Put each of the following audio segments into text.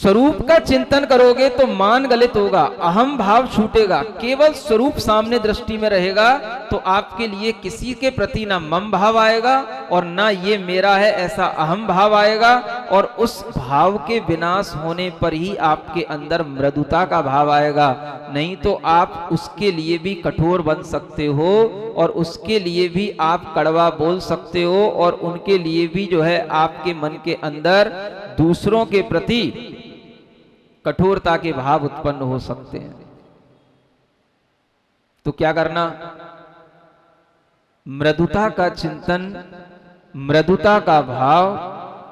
स्वरूप का चिंतन करोगे तो मान गलित होगा, अहम भाव छूटेगा, केवल स्वरूप सामने दृष्टि में रहेगा तो आपके लिए किसी के प्रति ना मम भाव आएगा और ना ये मेरा है ऐसा अहम भाव आएगा, और उस भाव के विनाश होने पर ही आपके अंदर मृदुता का भाव आएगा। नहीं तो आप उसके लिए भी कठोर बन सकते हो और उसके लिए भी आप कड़वा बोल सकते हो और उनके लिए भी जो है आपके मन के अंदर दूसरों के प्रति कठोरता के भाव उत्पन्न हो सकते हैं। तो क्या करना? मृदुता का चिंतन, मृदुता का भाव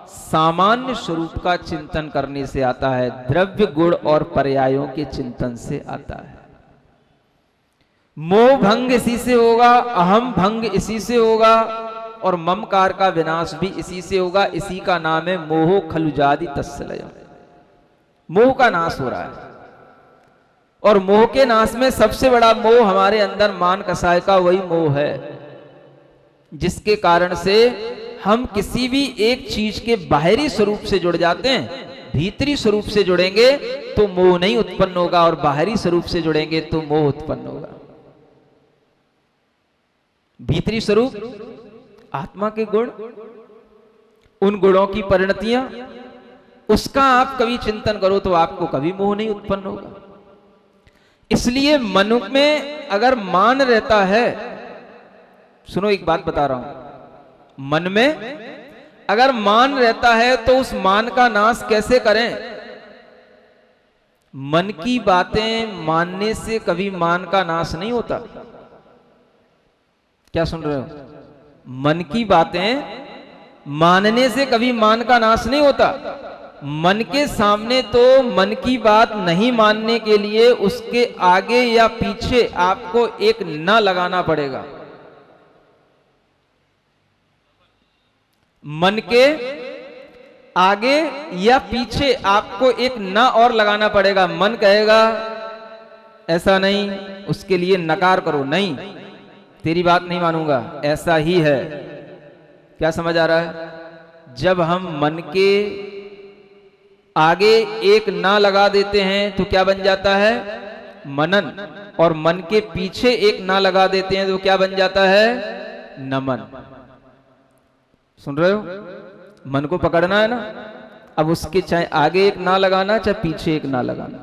सामान्य स्वरूप का चिंतन करने से आता है, द्रव्य गुण और पर्यायों के चिंतन से आता है। मोह भंग इसी से होगा, अहम भंग इसी से होगा और ममकार का विनाश भी इसी से होगा। इसी का नाम है मोह खलुजादि तस्सलयम्। मोह का नाश हो रहा है और मोह के नाश में सबसे बड़ा मोह हमारे अंदर मान कसाय का वही मोह है, जिसके कारण से हम किसी भी एक चीज के बाहरी स्वरूप से जुड़ जाते हैं। भीतरी स्वरूप से जुड़ेंगे तो मोह नहीं उत्पन्न होगा और बाहरी स्वरूप से जुड़ेंगे तो मोह उत्पन्न होगा। भीतरी स्वरूप आत्मा के गुण, उन गुणों की परिणतियां, उसका आप कभी चिंतन करो तो आपको कभी मोह नहीं उत्पन्न होगा। इसलिए मन में अगर मान रहता है, सुनो एक बात बता रहा हूं, मन में अगर मान रहता है तो उस मान का नाश कैसे करें? मन की बातें मानने से कभी मान का नाश नहीं होता। क्या सुन रहे हो? मन की बातें मानने से कभी मान का नाश नहीं होता। मन के सामने तो मन की बात नहीं मानने के लिए उसके आगे या पीछे आपको एक न लगाना पड़ेगा। मन के आगे या पीछे आपको एक न और लगाना पड़ेगा। मन कहेगा ऐसा नहीं, उसके लिए नकार करो, नहीं तेरी बात नहीं मानूंगा, ऐसा ही है। क्या समझ आ रहा है? जब हम मन के आगे एक ना लगा देते हैं तो क्या बन जाता है? मनन। और मन के पीछे एक ना लगा देते हैं तो क्या बन जाता है? नमन। सुन रहे हो? मन को पकड़ना है ना, अब उसके चाहे आगे एक ना लगाना चाहे पीछे एक ना लगाना,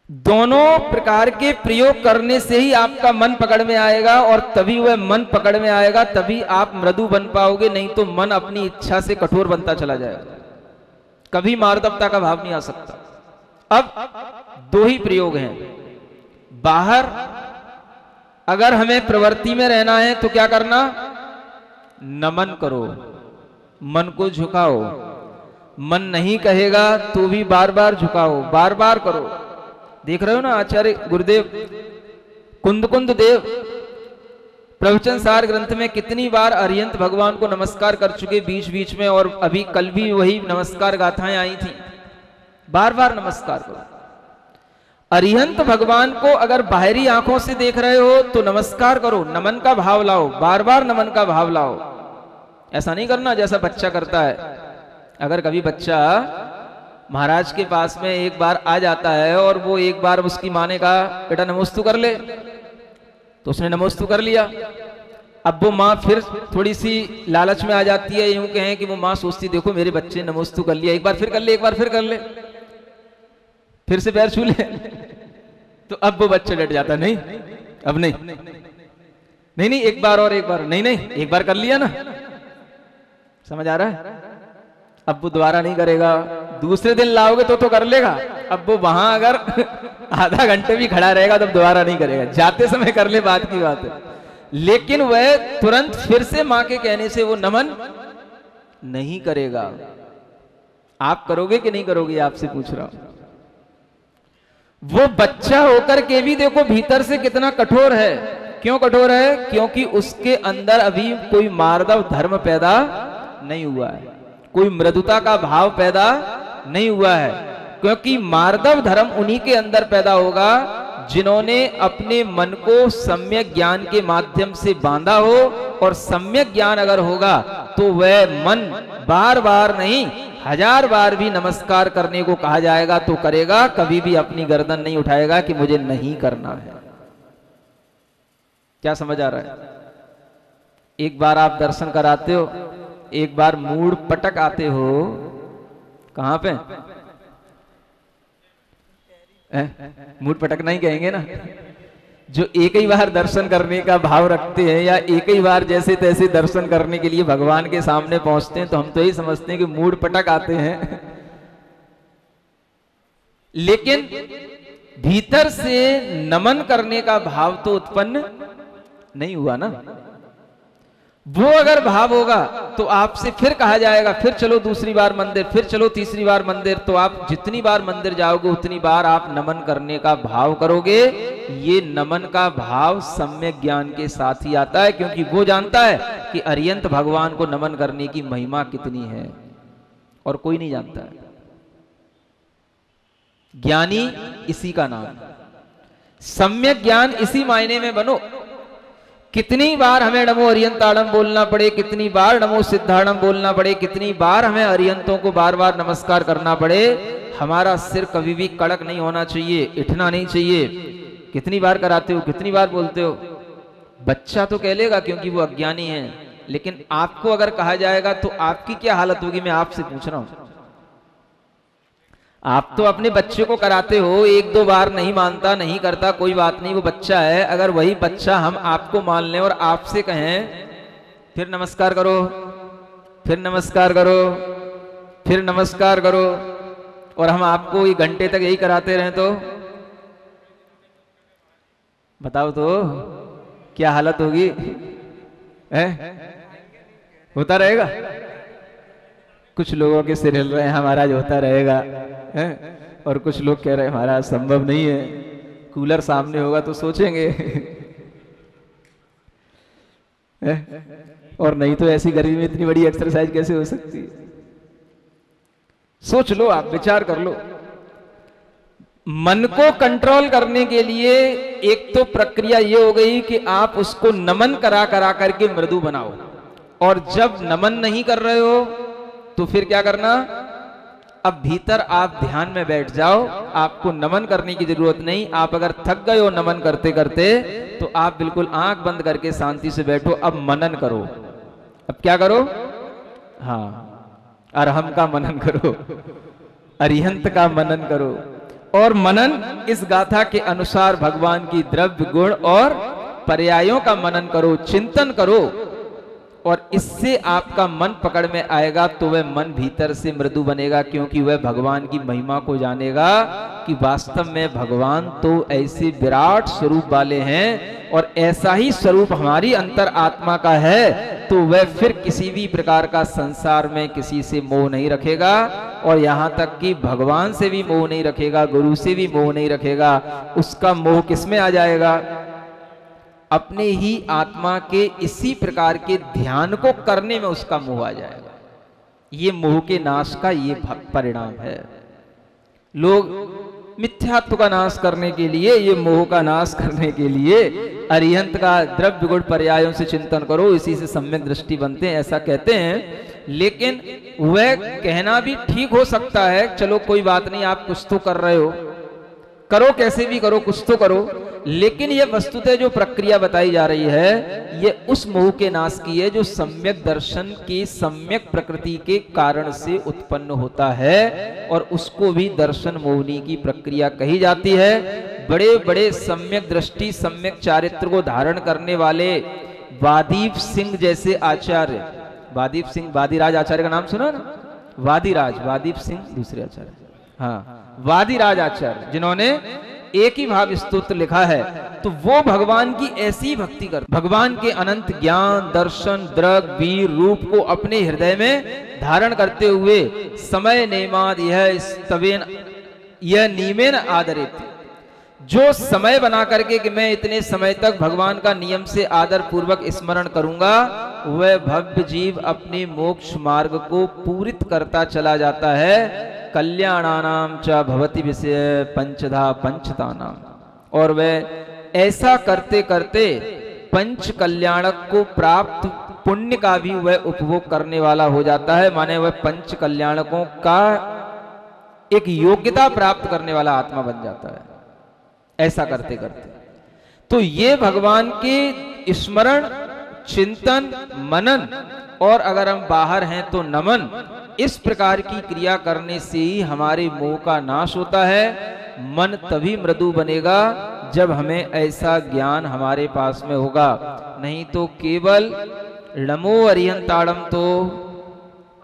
दोनों प्रकार के प्रयोग करने से ही आपका मन पकड़ में आएगा और तभी वह मन पकड़ में आएगा, तभी आप मृदु बन पाओगे। नहीं तो मन अपनी इच्छा से कठोर बनता चला जाएगा, कभी मार्दवता का भाव नहीं आ सकता। अब दो ही प्रयोग हैं। बाहर अगर हमें प्रवृत्ति में रहना है तो क्या करना? नमन करो, मन को झुकाओ। मन नहीं कहेगा तो भी बार बार झुकाओ, बार बार करो। देख रहे हो ना, आचार्य गुरुदेव कुंद देव प्रवचन सार ग्रंथ में कितनी बार अरिहंत भगवान को नमस्कार कर चुके बीच बीच में, और अभी कल भी वही नमस्कार गाथाएं आई थी। बार बार नमस्कार करो। अरिहंत भगवान को अगर बाहरी आंखों से देख रहे हो तो नमस्कार करो, नमन का भाव लाओ, बार बार नमन का भाव लाओ। ऐसा नहीं करना जैसा बच्चा करता है। अगर कभी बच्चा महाराज के पास में एक बार आ जाता है और वो एक बार उसकी माँ ने कहा बेटा नमोस्तु कर ले, तो उसने नमोस्तु कर लिया। अब वो माँ फिर थोड़ी सी लालच में आ जाती है, यूं कहें कि वो माँ सोचती देखो मेरे बच्चे ने नमोस्तु कर लिया, एक बार फिर कर ले, एक बार फिर कर ले, फिर से पैर छू ले। तो अब वो बच्चा डट जाता, नहीं अब नहीं, नहीं नहीं एक बार और एक बार, नहीं नहीं एक बार कर लिया ना। समझ आ रहा है? अब वो दोबारा नहीं करेगा। दूसरे दिन लाओगे तो कर लेगा। अब वो वहां अगर आधा घंटे भी खड़ा रहेगा तब दोबारा नहीं करेगा। जाते समय कर ले, बात की बात है, लेकिन वह तुरंत फिर से मां के कहने से वो नमन नहीं करेगा। आप करोगे कि नहीं करोगे? आपसे पूछ रहा हूं। वो बच्चा होकर के भी देखो भीतर से कितना कठोर है। क्यों कठोर है? क्योंकि उसके अंदर अभी कोई मार्दव धर्म पैदा नहीं हुआ है, कोई मृदुता का भाव पैदा नहीं हुआ है। क्योंकि मार्दव धर्म उन्हीं के अंदर पैदा होगा जिन्होंने अपने मन को सम्यक ज्ञान के माध्यम से बांधा हो, और सम्यक ज्ञान अगर होगा तो वह मन बार बार नहीं 1000 बार भी नमस्कार करने को कहा जाएगा तो करेगा, कभी भी अपनी गर्दन नहीं उठाएगा कि मुझे नहीं करना है। क्या समझ आ रहा है? एक बार आप दर्शन कराते हो, एक बार मूड पटक आते हो, कहां पे? मूड पटक नहीं कहेंगे ना, जो एक ही बार दर्शन करने का भाव रखते हैं या एक ही बार जैसे तैसे दर्शन करने के लिए भगवान के सामने पहुंचते हैं, तो हम तो यही समझते हैं कि मूड पटक आते हैं। लेकिन भीतर से नमन करने का भाव तो उत्पन्न नहीं हुआ ना। वो अगर भाव होगा तो आपसे फिर कहा जाएगा फिर चलो दूसरी बार मंदिर, फिर चलो तीसरी बार मंदिर, तो आप जितनी बार मंदिर जाओगे उतनी बार आप नमन करने का भाव करोगे। ये नमन का भाव सम्यक ज्ञान के साथ ही आता है, क्योंकि वो जानता है कि अर्यंत भगवान को नमन करने की महिमा कितनी है और कोई नहीं जानता है। ज्ञानी इसी का नाम, सम्यक ज्ञान इसी मायने में बनो। कितनी बार हमें नमो अरियंताणम बोलना पड़े, कितनी बार नमो सिद्धाणम बोलना पड़े, कितनी बार हमें अरियंतों को बार बार नमस्कार करना पड़े, हमारा सिर कभी भी कड़क नहीं होना चाहिए, इठना नहीं चाहिए। कितनी बार कराते हो, कितनी बार बोलते हो? बच्चा तो कह लेगा क्योंकि वो अज्ञानी है, लेकिन आपको अगर कहा जाएगा तो आपकी क्या हालत होगी? मैं आपसे पूछ रहा हूं। आप तो अपने बच्चे को कराते हो, 1-2 बार नहीं मानता, नहीं करता, कोई बात नहीं, वो बच्चा है। अगर वही बच्चा हम आपको मान लें और आपसे कहें फिर नमस्कार करो, फिर नमस्कार करो, फिर नमस्कार करो, और हम आपको 1 घंटे तक यही कराते रहें, तो बताओ तो क्या हालत होगी? होता रहेगा। कुछ लोगों के सिर हिल रहे हैं महाराज होता रहेगा है? और कुछ लोग कह रहे हैं महाराज संभव नहीं है, कूलर सामने होगा तो सोचेंगे है? और नहीं तो ऐसी गर्मी में इतनी बड़ी एक्सरसाइज कैसे हो सकती है? सोच लो, आप विचार कर लो। मन को कंट्रोल करने के लिए एक तो प्रक्रिया ये हो गई कि आप उसको नमन करा करा करके मृदु बनाओ, और जब नमन नहीं कर रहे हो तो फिर क्या करना? अब भीतर आप ध्यान में बैठ जाओ, आपको नमन करने की जरूरत नहीं। आप अगर थक गए हो नमन करते करते तो आप बिल्कुल आंख बंद करके शांति से बैठो। अब मनन करो। अब क्या करो? हाँ, अरहम का मनन करो, अरिहंत का मनन करो। और मनन इस गाथा के अनुसार भगवान की द्रव्य गुण और पर्यायों का मनन करो, चिंतन करो, और इससे आपका मन पकड़ में आएगा तो वह मन भीतर से मृदु बनेगा, क्योंकि वह भगवान की महिमा को जानेगा कि वास्तव में भगवान तो ऐसे विराट स्वरूप वाले हैं और ऐसा ही स्वरूप हमारी अंतर आत्मा का है, तो वह फिर किसी भी प्रकार का संसार में किसी से मोह नहीं रखेगा, और यहां तक कि भगवान से भी मोह नहीं रखेगा, गुरु से भी मोह नहीं रखेगा। उसका मोह किसमें आ जाएगा? अपने ही आत्मा के इसी प्रकार के ध्यान को करने में उसका मोह आ जाएगा। ये मोह के नाश का ये परिणाम है। लोग मिथ्यात्व का नाश करने के लिए, ये मोह का नाश करने के लिए अरिहंत का द्रव्य गुण पर्यायों से चिंतन करो, इसी से सम्यक दृष्टि बनते हैं, ऐसा कहते हैं। लेकिन वह कहना भी ठीक हो सकता है, चलो कोई बात नहीं, आप कुछ तो कर रहे हो, करो, कैसे भी करो, कुछ तो करो। लेकिन यह वस्तुतः जो प्रक्रिया बताई जा रही है, यह उस मोह के नाश की है जो सम्यक दर्शन की सम्यक प्रकृति के कारण से उत्पन्न होता है, और उसको भी दर्शन मोहनी की प्रक्रिया कही जाती है। बड़े बड़े सम्यक दृष्टि, सम्यक चारित्र को धारण करने वाले वादीप सिंह जैसे आचार्य, वादीप सिंह, वादीराज आचार्य का नाम सुना ना? वादीप सिंह दूसरे आचार्य, हाँ, वादीराज आचार्य, जिन्होंने एक ही भाव स्तोत्र लिखा है, तो वो भगवान की ऐसी भक्ति कर, भगवान के अनंत ज्ञान, दर्शन, दृग, वीर रूप को अपने हृदय में धारण करते हुए समय नेमाद यह स्तवेन यह नीमेन आदरित, जो समय बना करके कि मैं इतने समय तक भगवान का नियम से आदर पूर्वक स्मरण करूंगा, वह भव्य जीव अपने मोक्ष मार्ग को पूरित करता चला जाता है। कल्याणानाम च भवति विषय पंचधा पंचतानाम, और वह ऐसा करते करते पंच कल्याणक को प्राप्त पुण्य का भी वह उपभोग करने वाला हो जाता है, माने वह पंच कल्याणकों का एक योग्यता प्राप्त करने वाला आत्मा बन जाता है ऐसा करते करते। तो ये भगवान के स्मरण, चिंतन, मनन और अगर हम बाहर हैं तो नमन, इस प्रकार की क्रिया करने से ही हमारे मोह का नाश होता है। मन तभी मृदु बनेगा जब हमें ऐसा ज्ञान हमारे पास में होगा, नहीं तो केवल नमो अरिहंताड़म तो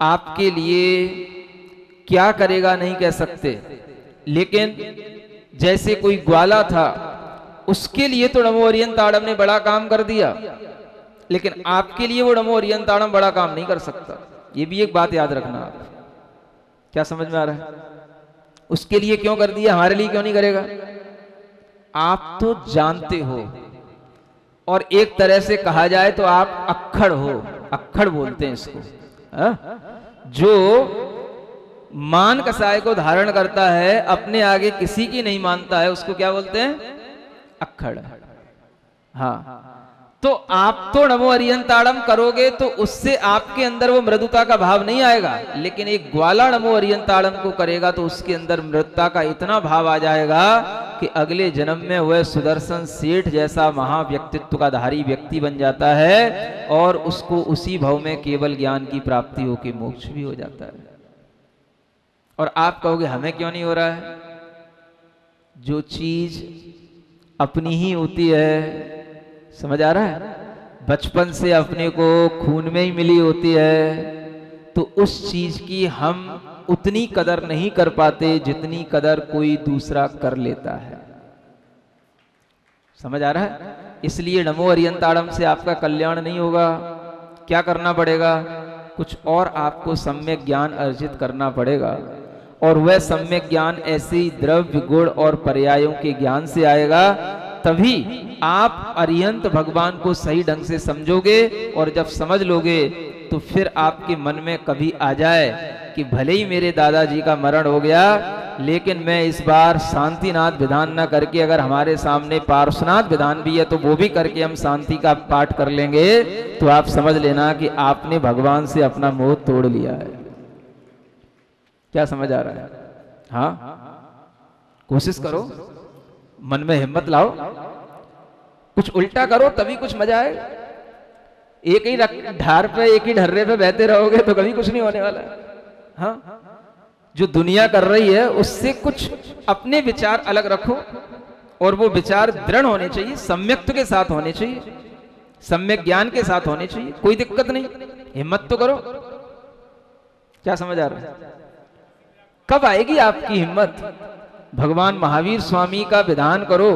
आपके लिए क्या करेगा नहीं कह सकते, लेकिन जैसे कोई ग्वाला था उसके लिए तो नमो अरिहंताड़म ने बड़ा काम कर दिया, लेकिन आपके लिए वो नमो अरिहंताड़म बड़ा काम नहीं कर सकता। ये भी एक बात याद रखना आप। क्या समझ में आ रहा है? उसके लिए क्यों कर दिया, हमारे लिए क्यों नहीं करेगा? आप तो जानते हो, और एक तरह से कहा जाए तो आप अक्खड़ हो, अक्खड़ बोलते हैं इसको। जो मान कसाय को धारण करता है, अपने आगे किसी की नहीं मानता है, उसको क्या बोलते हैं? अक्खड़। हाँ, तो आप तो नमो अरिहंताड़म करोगे तो उससे आपके अंदर वो मृदुता का भाव नहीं आएगा, लेकिन एक ग्वाला नमो अरिहंताड़म को करेगा तो उसके अंदर मृदुता का इतना भाव आ जाएगा कि अगले जन्म में वह सुदर्शन सेठ जैसा महाव्यक्तित्व का धारी व्यक्ति बन जाता है, और उसको उसी भाव में केवल ज्ञान की प्राप्ति होकर मोक्ष भी हो जाता है। और आप कहोगे हमें क्यों नहीं हो रहा है? जो चीज अपनी ही होती है, समझ आ रहा है, बचपन से अपने को खून में ही मिली होती है, तो उस चीज की हम उतनी कदर नहीं कर पाते जितनी कदर कोई दूसरा कर लेता है। समझ आ रहा है? इसलिए नमो अरिहंताड़म से आपका कल्याण नहीं होगा। क्या करना पड़ेगा? कुछ और आपको सम्यक ज्ञान अर्जित करना पड़ेगा, और वह सम्यक ज्ञान ऐसे ही द्रव्य, गुण और पर्यायों के ज्ञान से आएगा। तभी आप अरिहंत भगवान को सही ढंग से समझोगे, और जब समझ लोगे तो फिर आपके मन में कभी आ जाए कि भले ही मेरे दादाजी का मरण हो गया, लेकिन मैं इस बार शांतिनाथ विधान न करके, अगर हमारे सामने पार्श्वनाथ विधान भी है तो वो भी करके हम शांति का पाठ कर लेंगे, तो आप समझ लेना कि आपने भगवान से अपना मोह तोड़ लिया है। क्या समझ आ रहा है? हाँ, कोशिश करो, मन में हिम्मत लाओ, कुछ उल्टा करो तभी कुछ मजा आएगा। एक ही ढार पे, एक ही ढर्रे पे बहते रहोगे तो कभी कुछ नहीं होने वाला है। हाँ, जो दुनिया कर रही है उससे कुछ अपने विचार अलग रखो, और वो विचार दृढ़ होने चाहिए, सम्यक्त्व के साथ होने चाहिए, सम्यक ज्ञान के साथ होने चाहिए। कोई दिक्कत नहीं, हिम्मत तो करो। क्या समझ आ रहा है? कब आएगी आपकी हिम्मत? भगवान महावीर स्वामी का विधान करो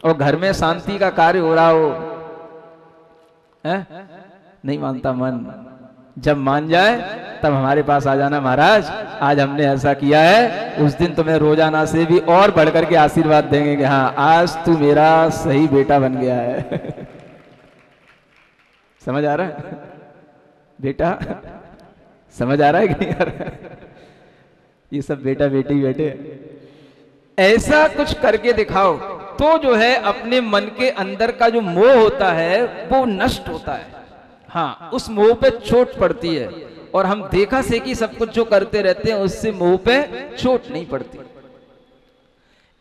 और घर में शांति का कार्य हो रहा हो, नहीं मानता मन। जब मान जाए तब हमारे पास आ जाना, महाराज आज हमने ऐसा किया है, उस दिन तुम्हें रोजाना से भी और बढ़कर के आशीर्वाद देंगे कि हाँ आज तू मेरा सही बेटा बन गया है। समझ आ रहा है बेटा? समझ आ रहा है कि नहीं आ रहा है? ये सब बेटा बेटी बेटे ऐसा कुछ करके दिखाओ तो जो है अपने मन के अंदर का जो मोह होता है वो नष्ट होता है। हाँ, उस मोह पे चोट पड़ती है, और हम देखा से कि सब कुछ जो करते रहते हैं उससे मोह पे चोट नहीं पड़ती।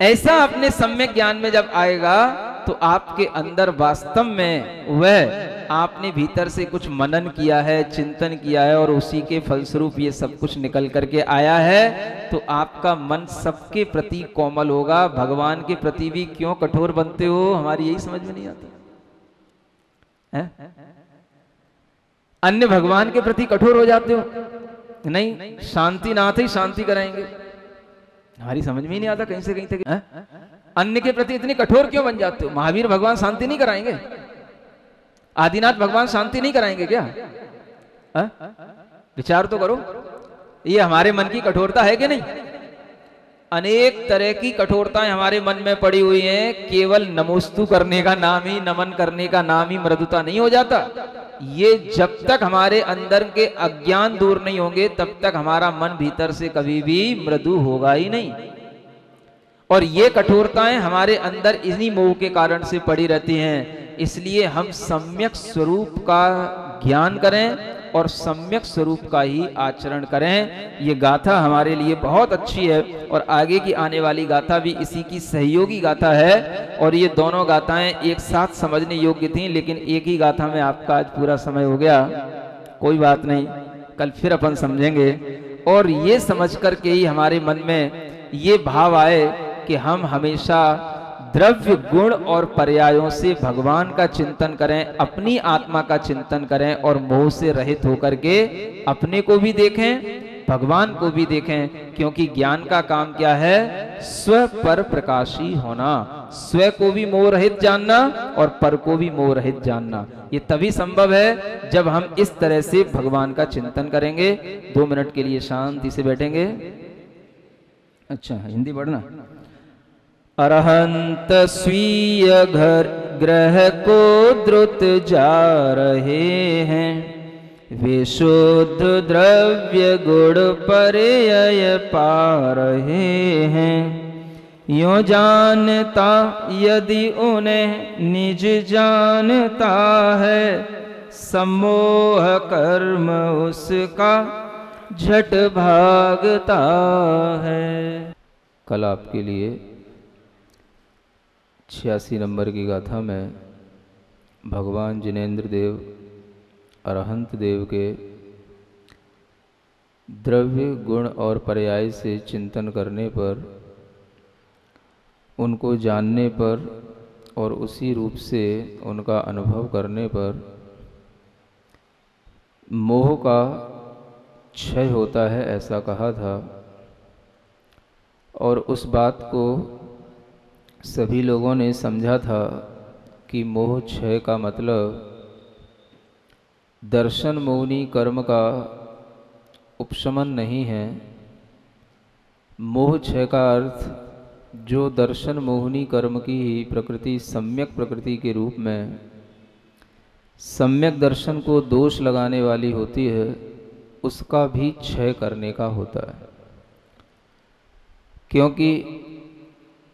ऐसा अपने सम्यक ज्ञान में जब आएगा तो आपके अंदर वास्तव में वह आपने भीतर से कुछ मनन किया है, चिंतन किया है, और उसी के फलस्वरूप ये सब कुछ निकल करके आया है, तो आपका मन सबके प्रति कोमल होगा। भगवान के प्रति भी क्यों कठोर बनते हो, हमारी यही समझ में नहीं आता है? अन्य भगवान के प्रति कठोर हो जाते हो, नहीं शांतिनाथ ही शांति कराएंगे, हमारी समझ में ही नहीं आता कहीं से कहीं तक। अन्य के प्रति इतने कठोर क्यों बन जाते हो? महावीर भगवान शांति नहीं कराएंगे? आदिनाथ भगवान शांति नहीं कराएंगे क्या? विचार तो करो, ये हमारे मन की कठोरता है कि नहीं? अनेक तरह की कठोरताएं हमारे मन में पड़ी हुई हैं। केवल नमोस्तु करने का नाम ही, नमन करने का नाम ही मृदुता नहीं हो जाता। ये जब तक हमारे अंदर के अज्ञान दूर नहीं होंगे तब तक हमारा मन भीतर से कभी भी मृदु होगा ही नहीं। और ये कठोरताएं हमारे अंदर इन्हीं मोह के कारण से पड़ी रहती हैं। इसलिए हम सम्यक स्वरूप का ज्ञान करें और सम्यक स्वरूप का ही आचरण करें। ये गाथा हमारे लिए बहुत अच्छी है और आगे की आने वाली गाथा भी इसी की सहयोगी गाथा है। और ये दोनों गाथाएं एक साथ समझने योग्य थी, लेकिन एक ही गाथा में आपका आज पूरा समय हो गया। कोई बात नहीं, कल फिर अपन समझेंगे। और ये समझ करके ही हमारे मन में ये भाव आए कि हम हमेशा द्रव्य गुण और पर्यायों से भगवान का चिंतन करें, अपनी आत्मा का चिंतन करें और मोह से रहित होकर के अपने को भी देखें, भगवान को भी देखें। क्योंकि ज्ञान का काम क्या है? स्व पर प्रकाशी होना, स्व को भी मोह रहित जानना और पर को भी मोह रहित जानना। ये तभी संभव है जब हम इस तरह से भगवान का चिंतन करेंगे। 2 मिनट के लिए शांति से बैठेंगे। अच्छा, हिंदी पढ़ना। अरहंत स्वीय घर ग्रह को द्रुत जा रहे हैं, वे शुद्ध द्रव्य गुण पर्यय पा रहे हैं। यों जानता यदि उन्हें निज जानता है, सम्मोह कर्म उसका झट भागता है। कल आपके लिए 86 नंबर की गाथा में भगवान जिनेंद्र देव अरहंत देव के द्रव्य गुण और पर्याय से चिंतन करने पर, उनको जानने पर और उसी रूप से उनका अनुभव करने पर मोह का क्षय होता है, ऐसा कहा था। और उस बात को सभी लोगों ने समझा था कि मोह क्षय का मतलब दर्शन मोहनी कर्म का उपशमन नहीं है। मोह क्षय का अर्थ जो दर्शन मोहनी कर्म की ही प्रकृति सम्यक प्रकृति के रूप में सम्यक दर्शन को दोष लगाने वाली होती है, उसका भी क्षय करने का होता है। क्योंकि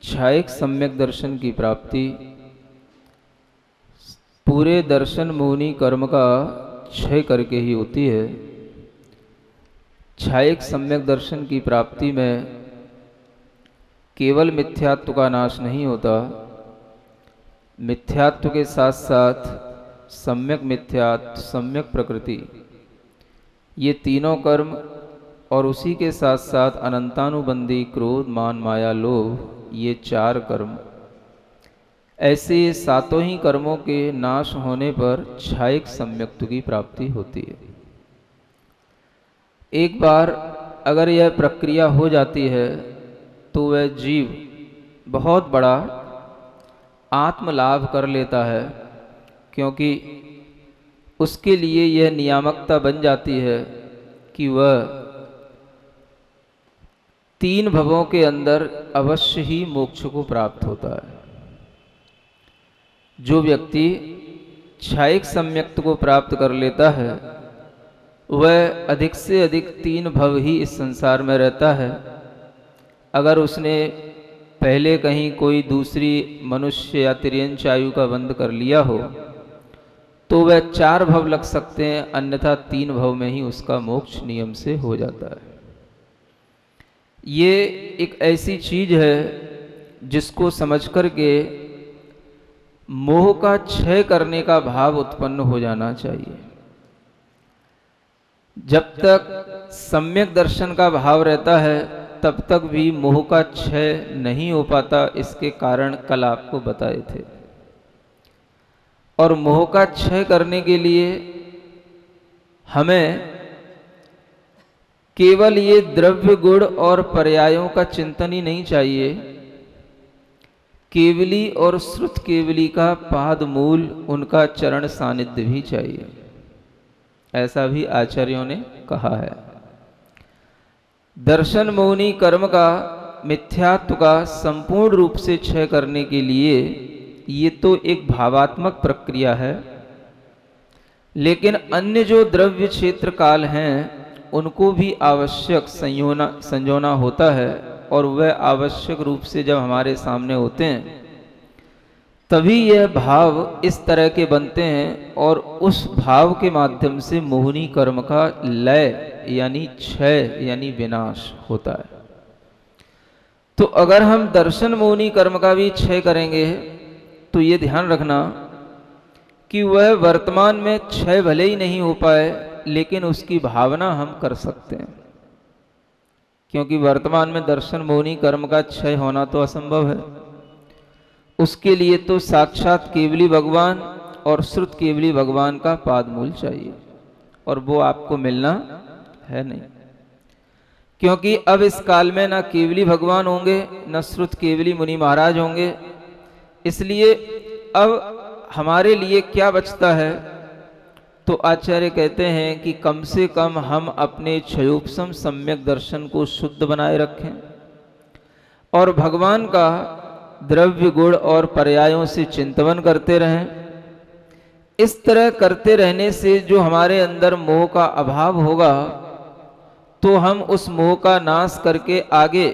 क्षयिक सम्यक दर्शन की प्राप्ति पूरे दर्शन मोहनी कर्म का क्षय करके ही होती है। क्षयिक सम्यक दर्शन की प्राप्ति में केवल मिथ्यात्व का नाश नहीं होता, मिथ्यात्व के साथ साथ सम्यक मिथ्यात्व, सम्यक प्रकृति, ये तीनों कर्म और उसी के साथ साथ अनंतानुबंधी क्रोध मान माया लोभ, ये 4 कर्म, ऐसे 7 ही कर्मों के नाश होने पर क्षयिक सम्यक्त्व की प्राप्ति होती है। एक बार अगर यह प्रक्रिया हो जाती है तो वह जीव बहुत बड़ा आत्मलाभ कर लेता है, क्योंकि उसके लिए यह नियामकता बन जाती है कि वह 3 भवों के अंदर अवश्य ही मोक्ष को प्राप्त होता है। जो व्यक्ति क्षयिक सम्यक्त्व को प्राप्त कर लेता है वह अधिक से अधिक 3 भव ही इस संसार में रहता है। अगर उसने पहले कहीं कोई दूसरी मनुष्य या तिर्यंच आयु का बंध कर लिया हो तो वह 4 भव लग सकते हैं, अन्यथा 3 भव में ही उसका मोक्ष नियम से हो जाता है। ये एक ऐसी चीज है जिसको समझ करके मोह का क्षय करने का भाव उत्पन्न हो जाना चाहिए। जब तक सम्यक दर्शन का भाव रहता है तब तक भी मोह का क्षय नहीं हो पाता। इसके कारण कल आपको बताए थे। और मोह का क्षय करने के लिए हमें केवल ये द्रव्य गुण और पर्यायों का चिंतन ही नहीं चाहिए, केवली और श्रुत केवली का पाद मूल, उनका चरण सानिध्य भी चाहिए, ऐसा भी आचार्यों ने कहा है। दर्शन मोहनी कर्म का, मिथ्यात्व का संपूर्ण रूप से क्षय करने के लिए ये तो एक भावात्मक प्रक्रिया है, लेकिन अन्य जो द्रव्य क्षेत्र काल हैं उनको भी आवश्यक संजोना होता है। और वह आवश्यक रूप से जब हमारे सामने होते हैं तभी यह भाव इस तरह के बनते हैं और उस भाव के माध्यम से मोहिनी कर्म का लय यानी क्षय यानी विनाश होता है। तो अगर हम दर्शन मोहिनी कर्म का भी क्षय करेंगे तो ये ध्यान रखना कि वह वर्तमान में क्षय भले ही नहीं हो पाए लेकिन उसकी भावना हम कर सकते हैं, क्योंकि वर्तमान में दर्शन मोहिनी कर्म का क्षय होना तो असंभव है। उसके लिए तो साक्षात केवली भगवान और श्रुत केवली भगवान का पादमूल चाहिए और वो आपको मिलना है नहीं, क्योंकि अब इस काल में ना केवली भगवान होंगे न श्रुत केवली मुनि महाराज होंगे। इसलिए अब हमारे लिए क्या बचता है? तो आचार्य कहते हैं कि कम से कम हम अपने क्षयोपम सम्यक दर्शन को शुद्ध बनाए रखें और भगवान का द्रव्य गुण और पर्यायों से चिंतन करते रहें। इस तरह करते रहने से जो हमारे अंदर मोह का अभाव होगा तो हम उस मोह का नाश करके आगे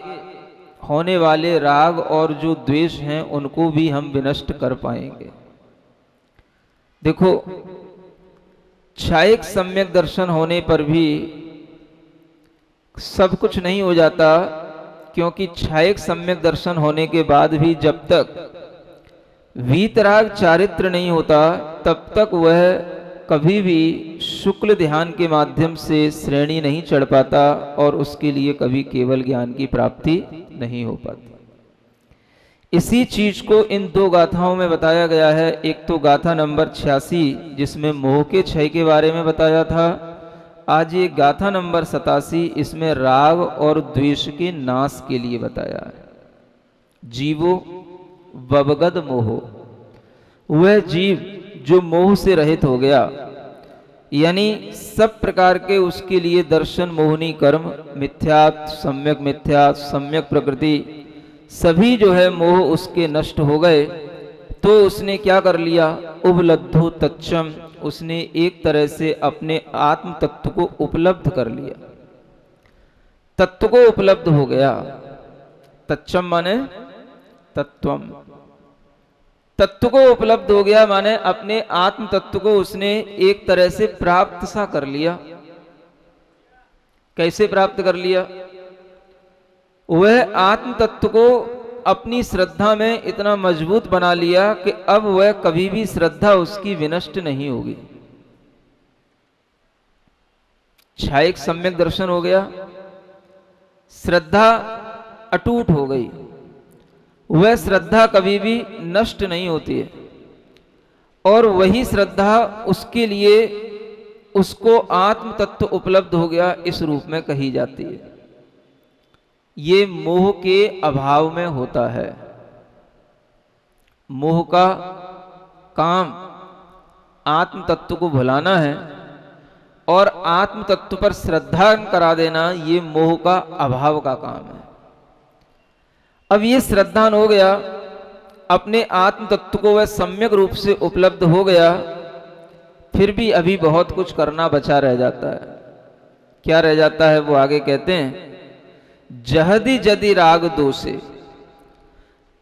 होने वाले राग और जो द्वेष हैं उनको भी हम विनष्ट कर पाएंगे। देखो, क्षायिक सम्यक दर्शन होने पर भी सब कुछ नहीं हो जाता, क्योंकि क्षायिक सम्यक दर्शन होने के बाद भी जब तक वीतराग चारित्र नहीं होता तब तक वह कभी भी शुक्ल ध्यान के माध्यम से श्रेणी नहीं चढ़ पाता और उसके लिए कभी केवल ज्ञान की प्राप्ति नहीं हो पाती। इसी चीज को इन दो गाथाओं में बताया गया है। एक तो गाथा नंबर 86 जिसमें मोह के क्षय के बारे में बताया था, आज ये गाथा नंबर 87 इसमें राग और द्वेष के नाश के लिए बताया है। जीवो वबगद मोहो, वह जीव जो मोह से रहित हो गया, यानी सब प्रकार के उसके लिए दर्शन मोहिनी कर्म मिथ्यात्व सम्यक मिथ्यात्व सम्यक प्रकृति सभी जो है मोह उसके नष्ट हो गए। तो उसने क्या कर लिया? उपलब्धो तच्चम, उसने एक तरह से अपने आत्म तत्व को उपलब्ध कर लिया, तत्व को उपलब्ध हो गया। तच्चम माने तत्वम, तत्व को उपलब्ध हो गया माने अपने आत्म तत्व को उसने एक तरह से प्राप्त सा कर लिया। कैसे प्राप्त कर लिया? वह आत्म तत्व को अपनी श्रद्धा में इतना मजबूत बना लिया कि अब वह कभी भी श्रद्धा उसकी विनष्ट नहीं होगी। क्षायिक सम्यक दर्शन हो गया, श्रद्धा अटूट हो गई, वह श्रद्धा कभी भी नष्ट नहीं होती है और वही श्रद्धा उसके लिए उसको आत्म तत्व उपलब्ध हो गया इस रूप में कही जाती है। ये मोह के अभाव में होता है। मोह का काम आत्म तत्व को भुलाना है और आत्म तत्व पर श्रद्धा करा देना, ये मोह का अभाव का काम है। अब ये श्रद्धान हो गया, अपने आत्म तत्व को वह सम्यक रूप से उपलब्ध हो गया, फिर भी अभी बहुत कुछ करना बचा रह जाता है। क्या रह जाता है? वो आगे कहते हैं, जहदी जदि राग दोषे,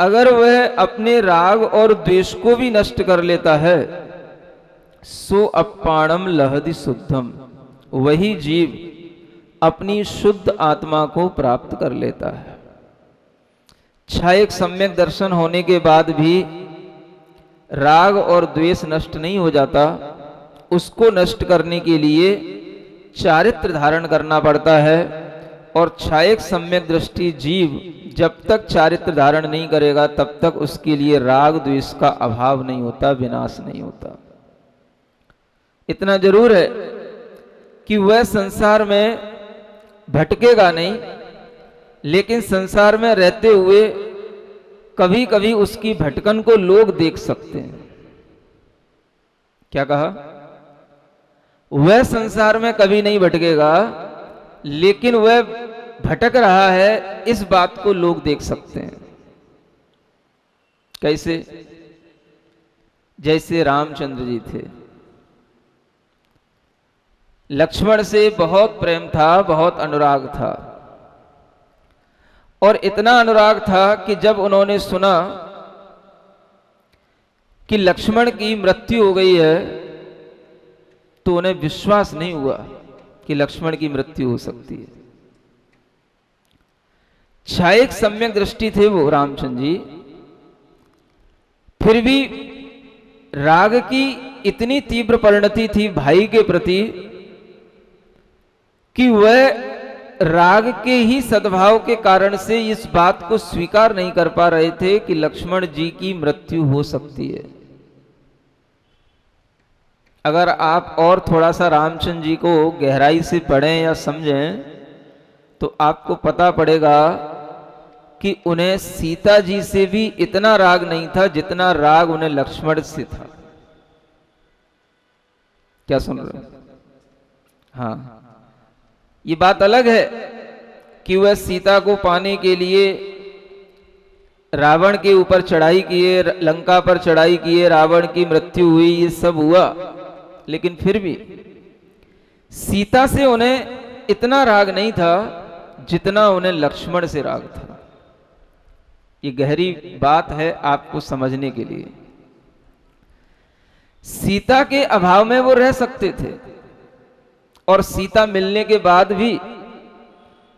अगर वह अपने राग और द्वेष को भी नष्ट कर लेता है, सो अपाणम लहदि शुद्धम, वही जीव अपनी शुद्ध आत्मा को प्राप्त कर लेता है। क्षायिक सम्यक दर्शन होने के बाद भी राग और द्वेष नष्ट नहीं हो जाता, उसको नष्ट करने के लिए चारित्र धारण करना पड़ता है। और क्षायिक सम्यक दृष्टि जीव जब तक चारित्र धारण नहीं करेगा तब तक उसके लिए राग द्वेष का अभाव नहीं होता, विनाश नहीं होता। इतना जरूर है कि वह संसार में भटकेगा नहीं, लेकिन संसार में रहते हुए कभी कभी उसकी भटकन को लोग देख सकते हैं। क्या कहा? वह संसार में कभी नहीं भटकेगा, लेकिन वह भटक रहा है इस बात को लोग देख सकते हैं। कैसे? जैसे रामचंद्र जी थे, लक्ष्मण से बहुत प्रेम था, बहुत अनुराग था, और इतना अनुराग था कि जब उन्होंने सुना कि लक्ष्मण की मृत्यु हो गई है, तो उन्हें विश्वास नहीं हुआ कि लक्ष्मण की मृत्यु हो सकती है। छायक सम्यक दृष्टि थे वो रामचंद्र जी, फिर भी राग की इतनी तीव्र परिणति थी भाई के प्रति कि वह राग के ही सद्भाव के कारण से इस बात को स्वीकार नहीं कर पा रहे थे कि लक्ष्मण जी की मृत्यु हो सकती है। अगर आप और थोड़ा सा रामचंद्र जी को गहराई से पढ़ें या समझें तो आपको पता पड़ेगा कि उन्हें सीता जी से भी इतना राग नहीं था जितना राग उन्हें लक्ष्मण से था। क्या सुन रहे हो? हाँ, ये बात अलग है कि वह सीता को पाने के लिए रावण के ऊपर चढ़ाई किए, लंका पर चढ़ाई किए, रावण की मृत्यु हुई, ये सब हुआ, लेकिन फिर भी सीता से उन्हें इतना राग नहीं था जितना उन्हें लक्ष्मण से राग था। ये गहरी बात है आपको समझने के लिए। सीता के अभाव में वो रह सकते थे, और सीता मिलने के बाद भी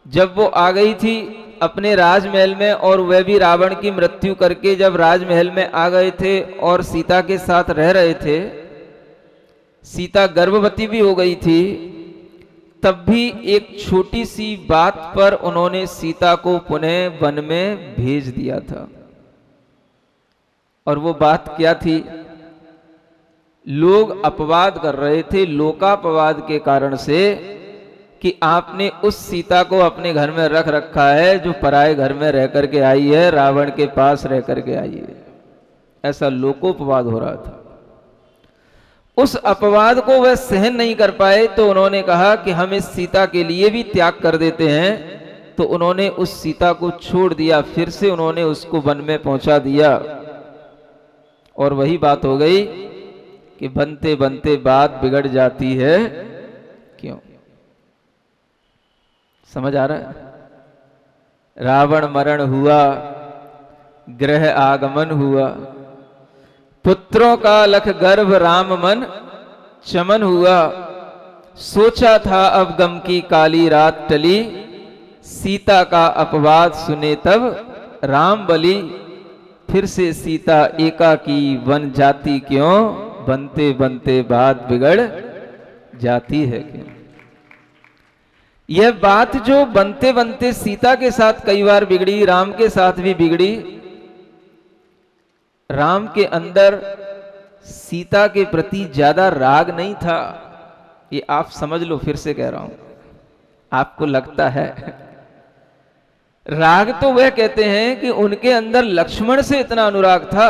जब वो आ गई थी अपने राजमहल में, और वह भी रावण की मृत्यु करके जब राजमहल में आ गए थे और सीता के साथ रह रहे थे, सीता गर्भवती भी हो गई थी, तब भी एक छोटी सी बात पर उन्होंने सीता को पुनः वन में भेज दिया था। और वो बात क्या थी? लोग अपवाद कर रहे थे लोकापवाद के कारण से कि आपने उस सीता को अपने घर में रख रखा है जो पराये घर में रह करके आई है, रावण के पास रह करके आई है। ऐसा लोकोपवाद हो रहा था। उस अपवाद को वह सहन नहीं कर पाए, तो उन्होंने कहा कि हम इस सीता के लिए भी त्याग कर देते हैं। तो उन्होंने उस सीता को छोड़ दिया, फिर से उन्होंने उसको वन में पहुंचा दिया। और वही बात हो गई कि बनते बनते बात बिगड़ जाती है। क्यों? समझ आ रहा है? रावण मरण हुआ, ग्रह आगमन हुआ, पुत्रों का लख गर्भ राम मन चमन हुआ। सोचा था अब गम की काली रात टली, सीता का अपवाद सुने तब राम बलि। फिर से सीता एकाकी वन जाती क्यों, बनते बनते बात बिगड़ जाती है क्यों। यह बात जो बनते बनते सीता के साथ कई बार बिगड़ी, राम के साथ भी बिगड़ी। राम के अंदर सीता के प्रति ज्यादा राग नहीं था, ये आप समझ लो। फिर से कह रहा हूं, आपको लगता है राग, तो वह कहते हैं कि उनके अंदर लक्ष्मण से इतना अनुराग था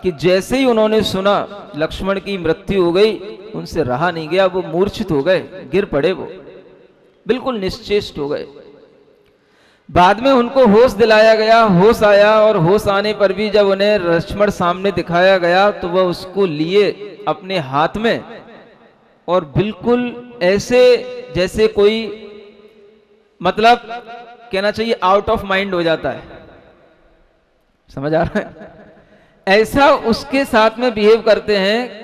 कि जैसे ही उन्होंने सुना लक्ष्मण की मृत्यु हो गई, उनसे रहा नहीं गया। वो मूर्छित हो गए, गिर पड़े, वो बिल्कुल निश्चेष्ट हो गए। बाद में उनको होश दिलाया गया, होश आया, और होश आने पर भी जब उन्हें लक्ष्मण सामने दिखाया गया तो वह उसको लिए अपने हाथ में, और बिल्कुल ऐसे जैसे कोई, मतलब कहना चाहिए आउट ऑफ माइंड हो जाता है। समझ आ रहा है? ऐसा उसके साथ में बिहेव करते हैं।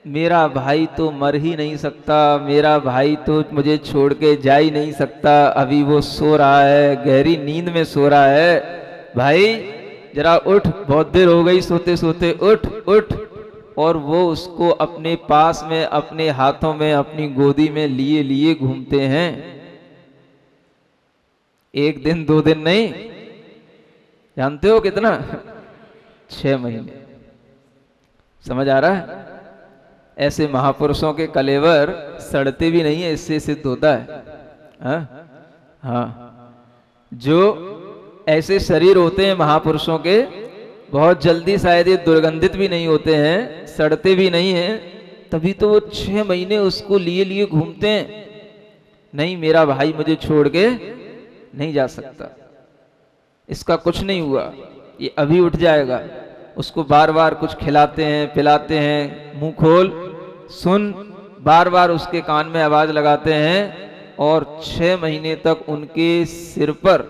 मेरा भाई तो मर ही नहीं सकता, मेरा भाई तो मुझे छोड़ के जा ही नहीं सकता, अभी वो सो रहा है, गहरी नींद में सो रहा है। भाई जरा उठ, बहुत देर हो गई सोते सोते, उठ उठ। और वो उसको अपने पास में, अपने हाथों में, अपनी गोदी में लिए लिए घूमते हैं। एक दिन दो दिन नहीं, जानते हो कितना? 6 महीने। समझ आ रहा है? ऐसे महापुरुषों के कलेवर सड़ते भी नहीं है, इससे सिद्ध होता है। हाँ, जो ऐसे शरीर होते हैं महापुरुषों के, बहुत जल्दी शायद ये दुर्गंधित भी नहीं होते हैं, सड़ते भी नहीं हैं, तभी तो वो 6 महीने उसको लिए लिए घूमते हैं। नहीं, मेरा भाई मुझे छोड़ के नहीं जा सकता, इसका कुछ नहीं हुआ, ये अभी उठ जाएगा। उसको बार बार कुछ खिलाते हैं, पिलाते हैं, मुंह खोल, सुन, बार बार उसके कान में आवाज लगाते हैं। और 6 महीने तक उनके सिर पर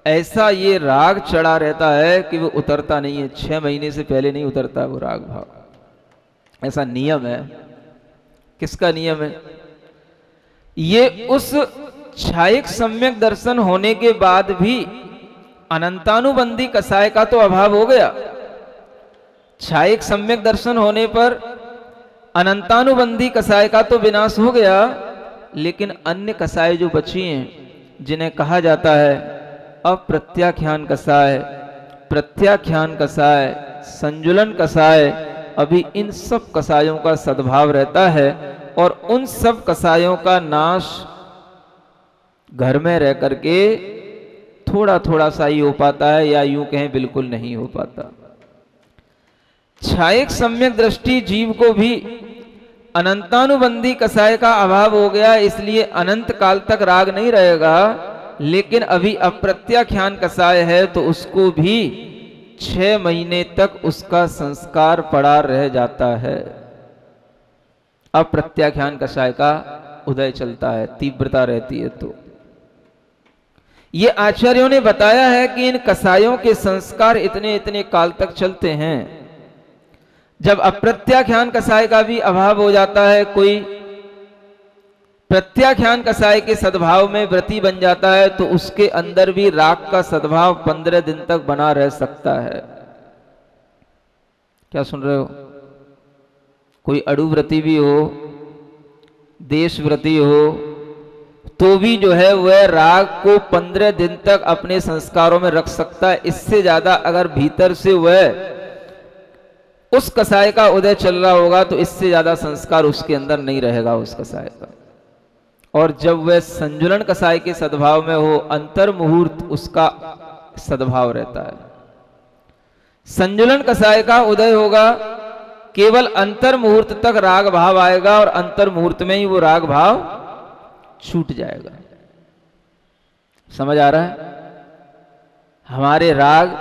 ऐसा ये राग चढ़ा रहता है कि वो उतरता नहीं है, 6 महीने से पहले नहीं उतरता वो राग भाव। ऐसा नियम है। किसका नियम है? ये उस छायिक सम्यक दर्शन होने के बाद भी अनंतानुबंधी कसाय का तो अभाव हो गया। छायिक सम्यक दर्शन होने पर अनंतानुबंधी कसाय का तो विनाश हो गया, लेकिन अन्य कसाय जो बची हैं, जिन्हें कहा जाता है अप्रत्याख्यान कसाय, प्रत्याख्यान कसाय, संजुलन कसाय, अभी इन सब कसायों का सद्भाव रहता है और उन सब कसायों का नाश घर में रह करके थोड़ा थोड़ा सा ही हो पाता है, या यूं कहें बिल्कुल नहीं हो पाता। छायिक सम्यक दृष्टि जीव को भी अनंतानुबंधी कसाय का अभाव हो गया, इसलिए अनंत काल तक राग नहीं रहेगा। लेकिन अभी अप्रत्याख्यान कसाय है तो उसको भी 6 महीने तक उसका संस्कार पड़ा रह जाता है। अप्रत्याख्यान कसाय का उदय चलता है, तीव्रता रहती है। तो ये आचार्यों ने बताया है कि इन कसायों के संस्कार इतने इतने काल तक चलते हैं। जब अप्रत्याख्यान कसाय का भी अभाव हो जाता है, कोई प्रत्याख्यान कसाय के सद्भाव में व्रती बन जाता है, तो उसके अंदर भी राग का सद्भाव 15 दिन तक बना रह सकता है। क्या सुन रहे हो? कोई अड़ुव्रती भी हो, देशव्रती हो, तो भी जो है वह राग को 15 दिन तक अपने संस्कारों में रख सकता है। इससे ज्यादा अगर भीतर से वह उस कसाय का उदय चल रहा होगा तो इससे ज्यादा संस्कार उसके अंदर नहीं रहेगा उस कसाय का। और जब वह संजुलन कसाय के सद्भाव में हो, अंतर मुहूर्त उसका सद्भाव रहता है। संजुलन कसाय का उदय होगा, केवल अंतर मुहूर्त तक राग भाव आएगा और अंतर मुहूर्त में ही वो राग भाव छूट जाएगा। समझ आ रहा है? हमारे राग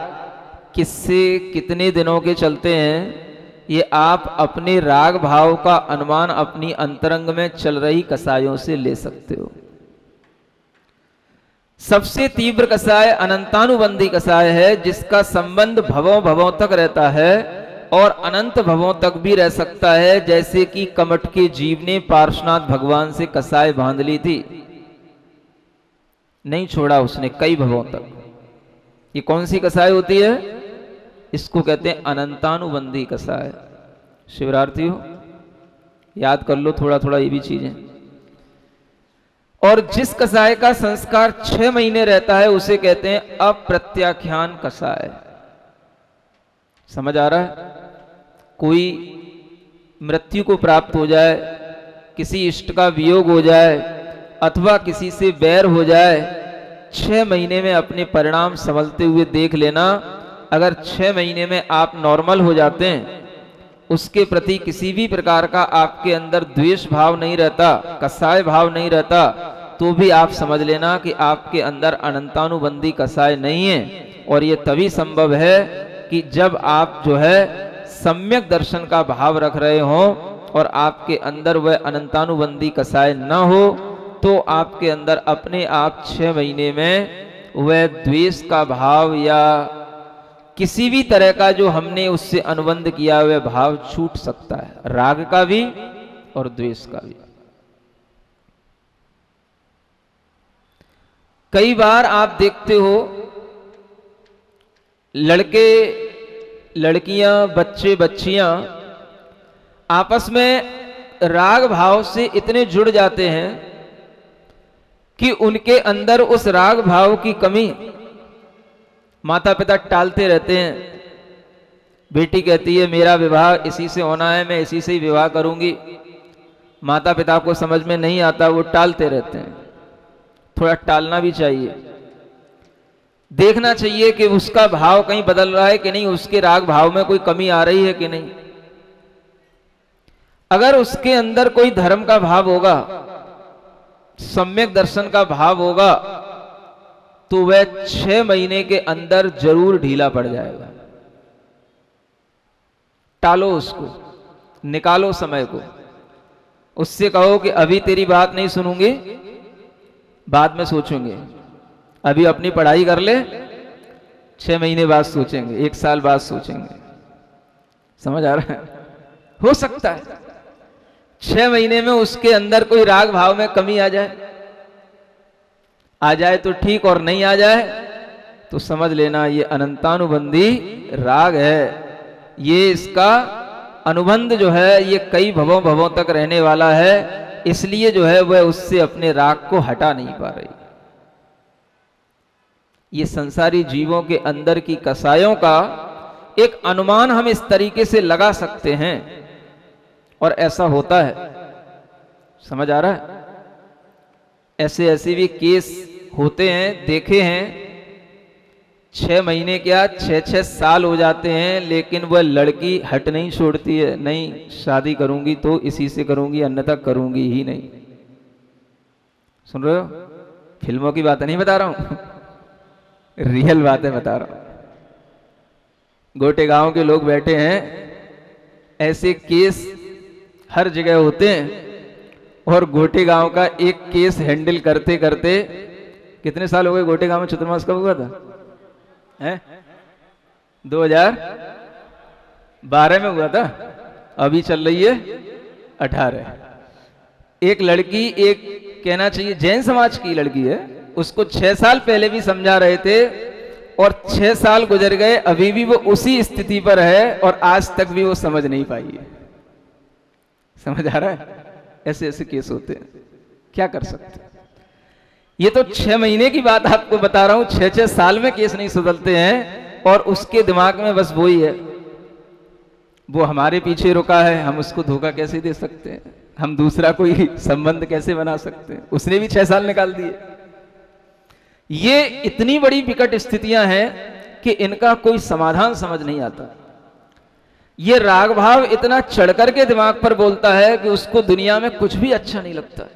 किससे कितने दिनों के चलते हैं, ये आप अपने राग भाव का अनुमान अपनी अंतरंग में चल रही कसायों से ले सकते हो। सबसे तीव्र कसाय अनंतानुबंधी कसाय है, जिसका संबंध भवों भवों तक रहता है और अनंत भवों तक भी रह सकता है। जैसे कि कमठ के जीव ने पार्श्वनाथ भगवान से कसाय बांध ली थी, नहीं छोड़ा उसने कई भवों तक। ये कौन सी कसाय होती है? इसको कहते हैं अनंतानुबंधी कसाय। शिवरार्थियों याद कर लो थोड़ा थोड़ा ये भी चीजें। और जिस कसाय का संस्कार 6 महीने रहता है उसे कहते हैं अप्रत्याख्यान कसाय। समझ आ रहा है? कोई मृत्यु को प्राप्त हो जाए, किसी इष्ट का वियोग हो जाए, अथवा किसी से बैर हो जाए, 6 महीने में अपने परिणाम संभलते हुए देख लेना। अगर 6 महीने में आप नॉर्मल हो जाते हैं, उसके प्रति किसी भी प्रकार का आपके अंदर द्वेष भाव नहीं रहता, कसाय भाव नहीं रहता, तो भी आप समझ लेना कि आपके अंदर अनंतानुबंधी कसाय नहीं है। और ये तभी संभव है कि जब आप जो है सम्यक दर्शन का भाव रख रहे हो और आपके अंदर वह अनंतानुबंधी कसाय न हो, तो आपके अंदर अपने आप 6 महीने में वह द्वेष का भाव या किसी भी तरह का जो हमने उससे अनुबंध किया वह भाव छूट सकता है, राग का भी और द्वेष का भी। कई बार आप देखते हो लड़के लड़कियां, बच्चे बच्चियां आपस में राग भाव से इतने जुड़ जाते हैं कि उनके अंदर उस राग भाव की कमी माता पिता टालते रहते हैं। बेटी कहती है मेरा विवाह इसी से होना है, मैं इसी से ही विवाह करूंगी। माता पिता को समझ में नहीं आता, वो टालते रहते हैं। थोड़ा टालना भी चाहिए, देखना चाहिए कि उसका भाव कहीं बदल रहा है कि नहीं, उसके राग भाव में कोई कमी आ रही है कि नहीं। अगर उसके अंदर कोई धर्म का भाव होगा, सम्यक दर्शन का भाव होगा, तो वह 6 महीने के अंदर जरूर ढीला पड़ जाएगा। टालो उसको, निकालो समय को, उससे कहो कि अभी तेरी बात नहीं सुनूंगी, बाद में सोचूंगे। अभी अपनी पढ़ाई कर ले, 6 महीने बाद सोचेंगे, 1 साल बाद सोचेंगे। समझ आ रहा है? हो सकता है 6 महीने में उसके अंदर कोई राग भाव में कमी आ जाए तो ठीक, और नहीं आ जाए तो समझ लेना ये अनंतानुबंधी राग है। ये इसका अनुबंध जो है ये कई भवों भवों तक रहने वाला है, इसलिए जो है वह उससे अपने राग को हटा नहीं पा रही। ये संसारी जीवों के अंदर की कसायों का एक अनुमान हम इस तरीके से लगा सकते हैं, और ऐसा होता है। समझ आ रहा है? ऐसे ऐसे भी केस होते हैं, देखे हैं। 6 महीने क्या 6-6 साल हो जाते हैं, लेकिन वह लड़की हट नहीं छोड़ती है, नहीं शादी करूंगी तो इसी से करूंगी, अन्यथा करूंगी ही नहीं। सुन रहे हो? फिल्मों की बात नहीं बता रहा हूं, रियल बातें बता रहा हूं। गोटे गांव के लोग बैठे हैं, ऐसे केस हर जगह होते हैं, और गोटे गांव का एक केस हैंडल करते करते कितने साल हो गए? गोटे गांव में चतुर्मास कब हुआ था? 2012 में हुआ था, अभी चल रही है 18। एक लड़की, एक कहना चाहिए जैन समाज की लड़की है, उसको 6 साल पहले भी समझा रहे थे, और 6 साल गुजर गए, अभी भी वो उसी स्थिति पर है, और आज तक भी वो समझ नहीं पाई है। समझ आ रहा है? ऐसे ऐसे केस होते हैं, क्या कर सकते हैं? ये तो 6 महीने की बात आपको बता रहा हूं, 6-6 साल में केस नहीं सुधरते हैं, और उसके दिमाग में बस वही है, वो हमारे पीछे रुका है, हम उसको धोखा कैसे दे सकते हैं, हम दूसरा कोई संबंध कैसे बना सकते हैं। उसने भी 6 साल निकाल दिए। ये इतनी बड़ी विकट स्थितियां हैं कि इनका कोई समाधान समझ नहीं आता। ये राग भाव इतना चढ़ करके दिमाग पर बोलता है कि उसको दुनिया में कुछ भी अच्छा नहीं लगता।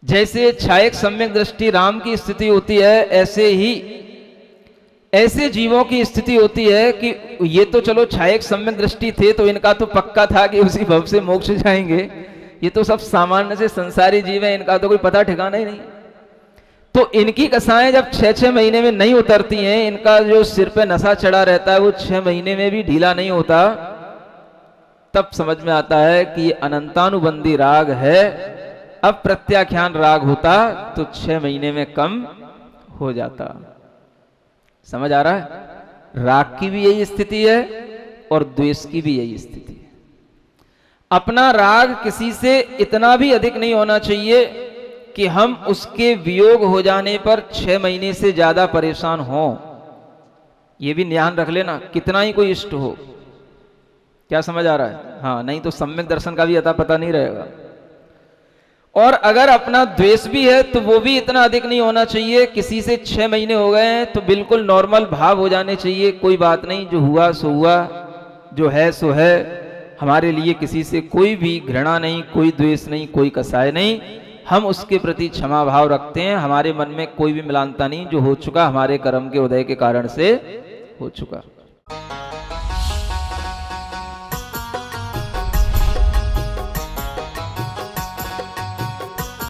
जैसे छायक सम्यक दृष्टि राम की स्थिति होती है, ऐसे ही ऐसे जीवों की स्थिति होती है कि ये तो चलो छायक सम्यक दृष्टि थे, तो इनका तो पक्का था कि उसी भव से मोक्ष जाएंगे। ये तो सब सामान्य से संसारी जीव है, इनका तो कोई पता ठिकाना ही नहीं। तो इनकी कसाएं जब 6-6 महीने में नहीं उतरती हैं, इनका जो सिर पे नशा चढ़ा रहता है वो 6 महीने में भी ढीला नहीं होता, तब समझ में आता है कि ये अनंतानुबंधी राग है। अब प्रत्याख्यान राग होता तो 6 महीने में कम हो जाता। समझ आ रहा है? राग की भी यही स्थिति है और द्वेष की भी यही स्थिति है। अपना राग किसी से इतना भी अधिक नहीं होना चाहिए कि हम उसके वियोग हो जाने पर 6 महीने से ज्यादा परेशान हों। यह भी ध्यान रख लेना, कितना ही कोई इष्ट हो। क्या समझ आ रहा है? हाँ, नहीं तो सम्यक दर्शन का भी अता पता नहीं रहेगा। और अगर अपना द्वेष भी है तो वो भी इतना अधिक नहीं होना चाहिए। किसी से 6 महीने हो गए हैं तो बिल्कुल नॉर्मल भाव हो जाने चाहिए, कोई बात नहीं, जो हुआ सो हुआ, जो है सो है। हमारे लिए किसी से कोई भी घृणा नहीं, कोई द्वेष नहीं, कोई कसाय नहीं। हम उसके प्रति क्षमा भाव रखते हैं। हमारे मन में कोई भी मिलानता नहीं, जो हो चुका हमारे कर्म के उदय के कारण से हो चुका।